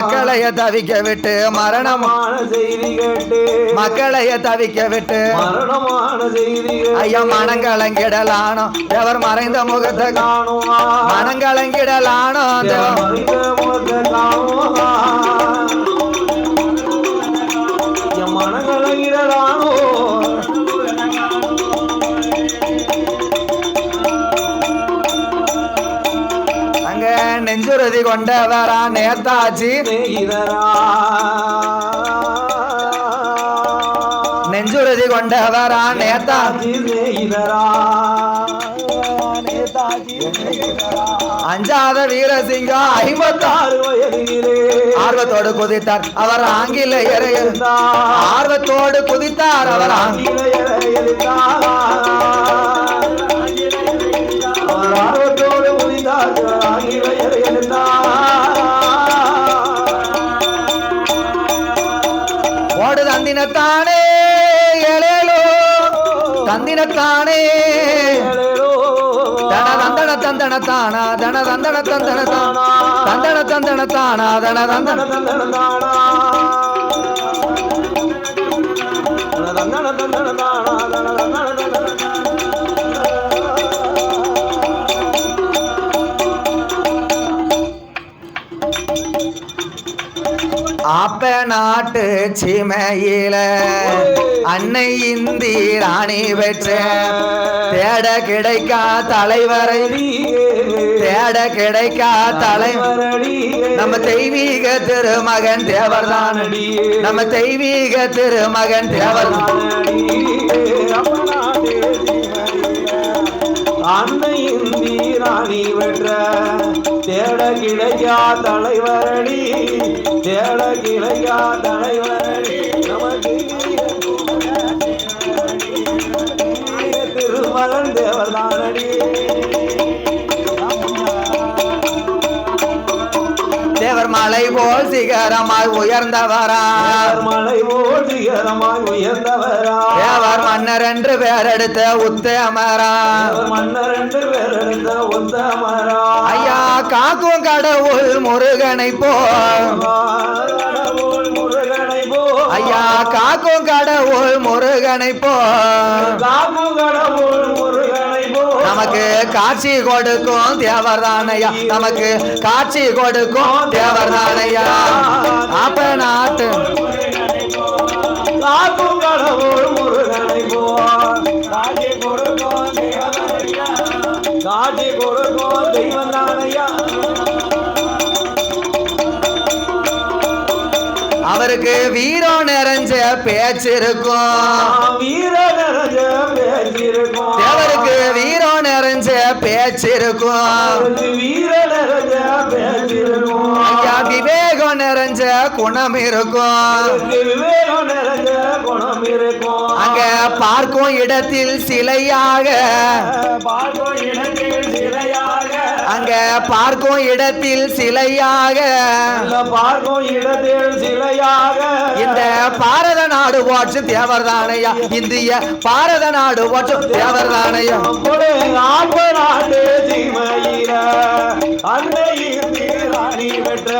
மக்களைய தவிக்க விட்டு மரணமான செய்தி கேட்டு மக்களைய தவிக்க விட்டு மரணமான செய்தி ஐயா மனங்கலங்கிடலானோ தேவர் மறைந்த முகத்தை காணும் மனங்கலங்கிடலானோ தேவர் மறைந்த முகத்தை காணும் மனங்கலங்கிடலானோ நெஞ்சுறுதி கொண்டவரா நேதாஜி நெஞ்சுறுதி கொண்டவரா நேதாஜி அஞ்சாத வீரசிங்கம் 56 வயதிலே ஆர்வத்தோடு குதித்தார் அவர் ஆங்கிலேயரை ஆர்வத்தோடு குதித்தார் அவர் ஆங்கிலேயரை ஆர்வத்தோடு குதித்தார் ஆங்கிலேயரை ஓடு தந்தினத்தானே ஏழேலோ தந்தினத்தானே தன தந்தன தந்தன தானா தன தந்தன தந்தன தானா தந்தன தந்தன தானா தன தந்தன தந்தன தானா தந்தன தந்தன தானா தன தந்தன தந்தன ஆப்ப நாட்டு சீமையில அன்னை இந்தி ராணி பெற்ற தேட கிடைக்கா தலைவரை தேட கிடைக்கா தலைவரடி நம்ம தெய்வீக திருமகன் தேவர்தானடி நம்ம தெய்வீக திருமகன் தேவர்தானடி அன்னை இந்தி ராணி பெற்ற தேட கிடைக்கா தலைவரடி தேட கிடைக்கா தலைவரடி நமக்கு திருமகன் தேவர்தானடி தேவர் மலை போல் சிகரமாய் உயர்ந்தவரா மலை போல் சிகரமாய் உயர்ந்தவரா தேவர் மன்னர் என்று பேரெடுத்த உத்தமரா மன்னர் என்று பேரெடுத்த உத்தமரா ஐயா காக்கும் கடவுள் முருகனை போல் ஐயா காக்கும் கடவுள் முருகனை போல் காக்கும் கடவுள் முருகனை போல் நமக்கு காட்சி கொடுக்கும் தேவர்தானையா நமக்கு காட்சி கொடுக்கும் தேவர்தானையா அப்ப நாட்டு காக்கும் கடவுள் முருகனை போல் காட்சி கொடுக்கும் தேவர்தானையா காட்சி கொடுக்கும் தெய்வந்தானையா அவருக்கு வீரம் நிறைஞ்ச பேச்சு இருக்கும் வீரம் நிறைஞ்ச பேச்சு இருக்கும் தேவருக்கு வீரம் நிறைஞ்ச பேச்சு இருக்கும் வீரம் நிறைஞ்ச பேச்சு இருக்கும் ஐயா விவேகம் நிறைஞ்ச குணம் இருக்கும் விவேகம் நிறைஞ்ச குணம் இருக்கும் அங்க பார்க்கும் இடத்தில் சிலையாக பார்க்கும் இடத்தில் சிலையாக அங்க பார்க்கும் இடத்தில் சிலையாக பார்க்கும் இடத்தில் சிலையாக இந்த பாரத நாடு போற்றும் தேவர்தானையா இந்திய பாரத நாடு போற்றும் தேவர்தானையா நாடு ஜீமையில அன்னை ராணி பெற்ற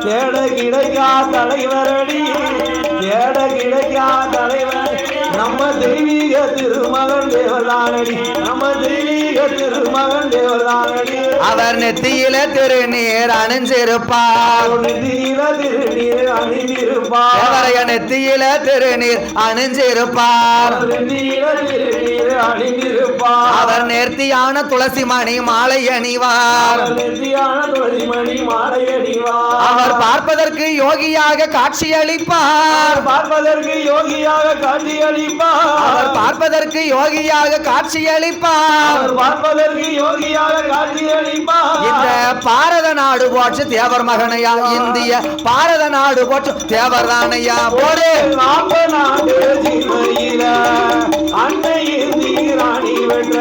தேட கிடைக்கா தலைவரடி தேட கிடைக்கா தலைவர் நம்ம தெய்வீக திருமகன் தேவர்தானடி நம்ம தெய்வீக திருமகன் தேவர்தானடி அவர் நெத்தியில திருநீர் அணிஞ்சிருப்பார் நெத்தியில திருநீர் அணிஞ்சிருப்பார் அவரைய நெத்தியில திருநீர் அணிஞ்சிருப்பார் நெத்தியில திருநீர் அணிஞ்சிருப்பார் அவர் நேர்த்தியான துளசி மணி மாலை அணிவார் நேர்த்தியான துளசி மணி மாலை அணிவார் அவர் பார்ப்பதற்கு யோகியாக காட்சியளிப்பார் பார்ப்பதற்கு யோகியாக காட்சியளிப்பார் அவர் பார்ப்பதற்கு யோகியாக காட்சியளிப்பார் பார்ப்பதற்கு யோகியாக காட்சியளிப்பார் இந்த பாரத நாடு போற்று தேவர் மகனையா இந்திய பாரத நாடு போற்று தேவர் தானையா போடு நாடு ஜீமையில அன்னை இந்தி ராணி வென்ற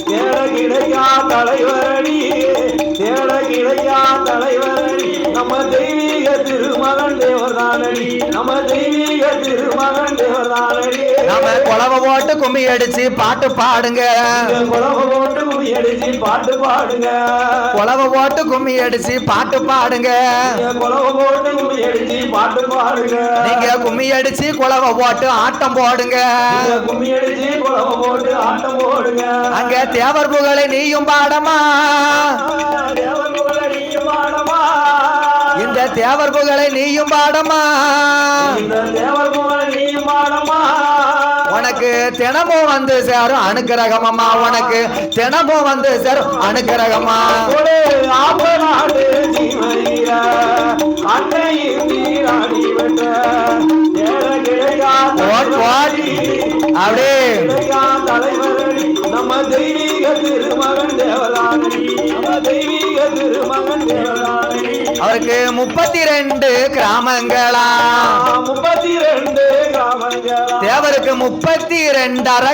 தேட கிடைக்கா தலைவரடி தேட கிடைக்கா தலைவரடி நம்ம தெய்வீக திருமகன் தேவர்தானடி நம்ம தெய்வீக திருமகன் தேவர்தானடி நம்ம குலவ போட்டு கும்மி அடிச்சு பாட்டு பாடுங்க குலவ போட்டு கும்மி அடிச்சு பாட்டு பாடுங்க குலவ போட்டு கும்மி அடிச்சு பாட்டு பாடுங்க குலவ போட்டு கும்மி அடிச்சு பாட்டு பாடுங்க நீங்க கும்மி அடிச்சு குலவ போட்டு ஆட்டம் போடுங்க கும்மி அடிச்சு குலவ போட்டு ஆட்டம் போடுங்க அங்க தேவர் புகழை நீயும் பாடமா தேவர் புகழை நீயும் பாடமா இந்த தேவர் புகழை நீயும் பாடமா இந்த தேவர் புகழை நீயும் பாடமா உனக்கு தினமும் வந்து சேரும் அனுக்கிரகமம்மா உனக்கு தினமும் வந்து சேரும் அனுக்கிரகமா ஆபநாடு ஜீவனிய அன்னையின் நீராடி வென்ற அப்படியே தலைவரணி நம்ம தெய்வீக திருமகன் தேவதானி நம்ம தெய்வீக திருமகன் தேவதானி அவருக்கு 32 கிராமங்களா 32 கிராமங்களா தேவருக்கு 32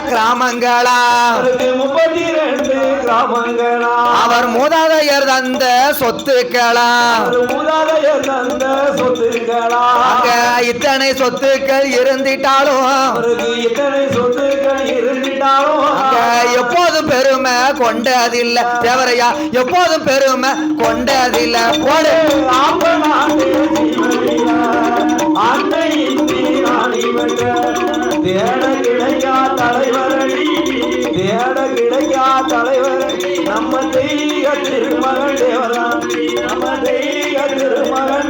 கிராமங்களா 32 கிராமங்களா அவர் மூதாதையர் தந்த சொத்துக்களா மூதாதையர் தந்த சொத்துக்களா அங்க இத்தனை சொத்துக்கள் இருந்திட்டாலும் இத்தனை சொத்துக்கள் இருந்திட்டாலும் அங்க எப்போதும் பெருமை கொண்டதில்ல தேவரையா எப்போதும் பெருமை கொண்டதில்ல போடு ஆபநாடு ஜீவனியா அன்னையின் நீராடி வென்ற தேட கிடைக்கா தலைவரணி தேட கிடைக்கா தலைவரணி நம்ம தெய்வீக திருமகன் தேவராணி நம்ம தெய்வீக திருமகன்